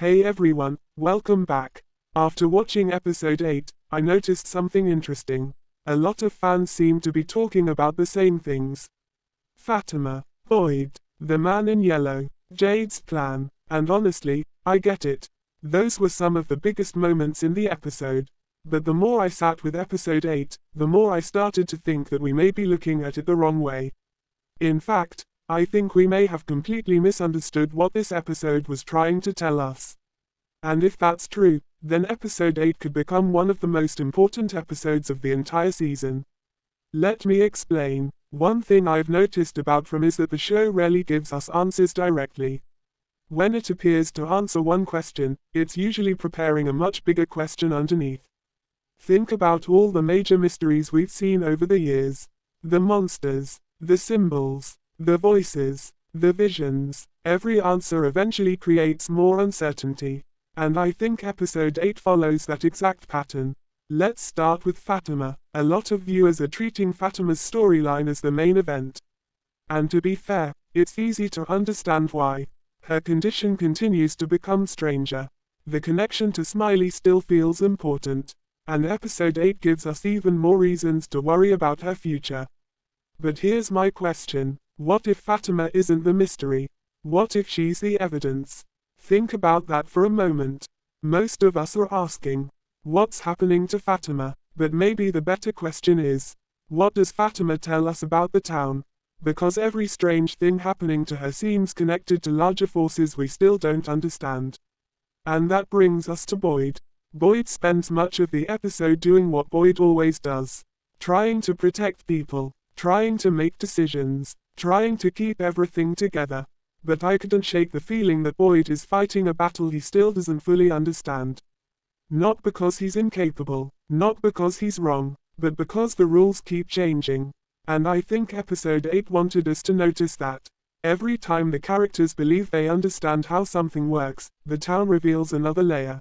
Hey everyone, welcome back. After watching episode 8, I noticed something interesting. A lot of fans seem to be talking about the same things. Fatima, Boyd, the man in yellow, Jade's plan, and honestly, I get it. Those were some of the biggest moments in the episode. But the more I sat with episode 8, the more I started to think that we may be looking at it the wrong way. In fact, I think we may have completely misunderstood what this episode was trying to tell us. And if that's true, then episode 8 could become one of the most important episodes of the entire season. Let me explain. One thing I've noticed about From is that the show rarely gives us answers directly. When it appears to answer one question, it's usually preparing a much bigger question underneath. Think about all the major mysteries we've seen over the years. The monsters, the symbols, the voices, the visions. Every answer eventually creates more uncertainty. And I think episode 8 follows that exact pattern. Let's start with Fatima. A lot of viewers are treating Fatima's storyline as the main event. And to be fair, it's easy to understand why. Her condition continues to become stranger. The connection to Smiley still feels important. And episode 8 gives us even more reasons to worry about her future. But here's my question. What if Fatima isn't the mystery? What if she's the evidence? Think about that for a moment. Most of us are asking, what's happening to Fatima? But maybe the better question is, what does Fatima tell us about the town? Because every strange thing happening to her seems connected to larger forces we still don't understand. And that brings us to Boyd. Boyd spends much of the episode doing what Boyd always does. Trying to protect people. Trying to make decisions. Trying to keep everything together. But I couldn't shake the feeling that Boyd is fighting a battle he still doesn't fully understand. Not because he's incapable, not because he's wrong, but because the rules keep changing. And I think episode 8 wanted us to notice that. Every time the characters believe they understand how something works, the town reveals another layer.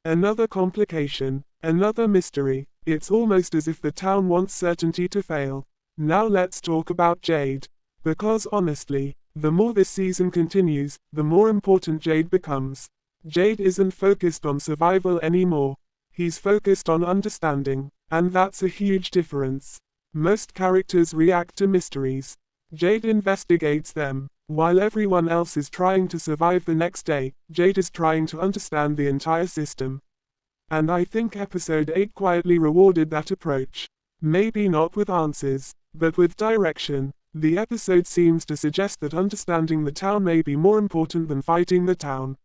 Another complication, another mystery. It's almost as if the town wants certainty to fail. Now let's talk about Jade. Because honestly, the more this season continues, the more important Jade becomes. Jade isn't focused on survival anymore. He's focused on understanding, and that's a huge difference. Most characters react to mysteries. Jade investigates them. While everyone else is trying to survive the next day, Jade is trying to understand the entire system. And I think episode 8 quietly rewarded that approach. Maybe not with answers, but with direction. The episode seems to suggest that understanding the town may be more important than fighting the town.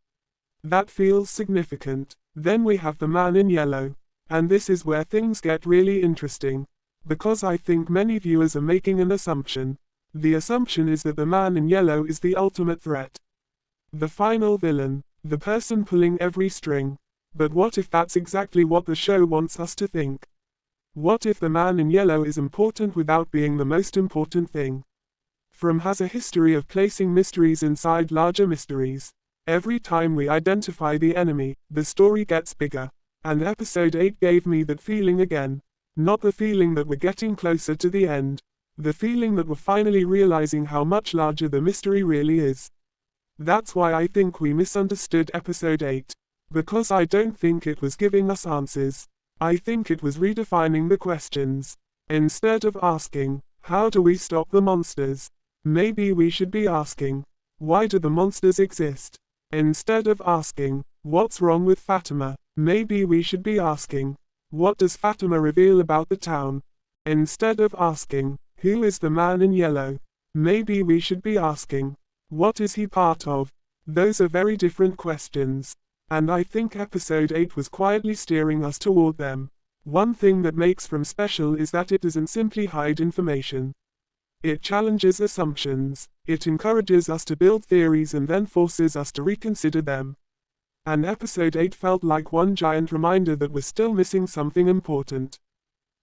That feels significant. Then we have the man in yellow. And this is where things get really interesting. Because I think many viewers are making an assumption. The assumption is that the man in yellow is the ultimate threat. The final villain. The person pulling every string. But what if that's exactly what the show wants us to think? What if the man in yellow is important without being the most important thing? From has a history of placing mysteries inside larger mysteries. Every time we identify the enemy, the story gets bigger. And episode 8 gave me that feeling again. Not the feeling that we're getting closer to the end. The feeling that we're finally realizing how much larger the mystery really is. That's why I think we misunderstood episode 8. Because I don't think it was giving us answers. I think it was redefining the questions. Instead of asking, how do we stop the monsters? Maybe we should be asking, why do the monsters exist? Instead of asking, what's wrong with Fatima? Maybe we should be asking, what does Fatima reveal about the town? Instead of asking, who is the man in yellow? Maybe we should be asking, what is he part of? Those are very different questions. And I think episode 8 was quietly steering us toward them. One thing that makes From special is that it doesn't simply hide information. It challenges assumptions. It encourages us to build theories and then forces us to reconsider them. And episode 8 felt like one giant reminder that we're still missing something important.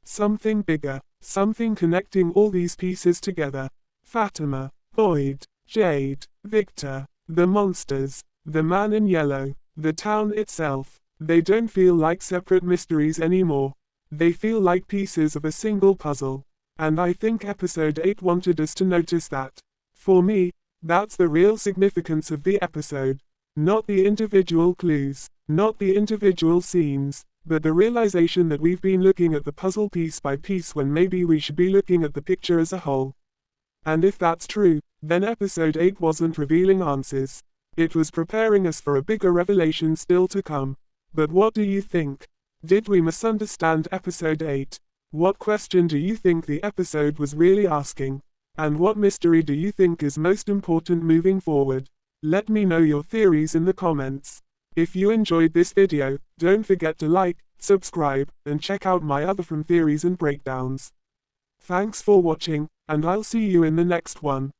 Something bigger. Something connecting all these pieces together. Fatima, Boyd, Jade, Victor, the monsters, the man in yellow. The town itself. They don't feel like separate mysteries anymore. They feel like pieces of a single puzzle. And I think episode 8 wanted us to notice that. For me, that's the real significance of the episode. Not the individual clues, not the individual scenes, but the realization that we've been looking at the puzzle piece by piece when maybe we should be looking at the picture as a whole. And if that's true, then episode 8 wasn't revealing answers. It was preparing us for a bigger revelation still to come. But what do you think? Did we misunderstand episode 8? What question do you think the episode was really asking? And what mystery do you think is most important moving forward? Let me know your theories in the comments. If you enjoyed this video, don't forget to like, subscribe, and check out my other From theories and breakdowns. Thanks for watching, and I'll see you in the next one.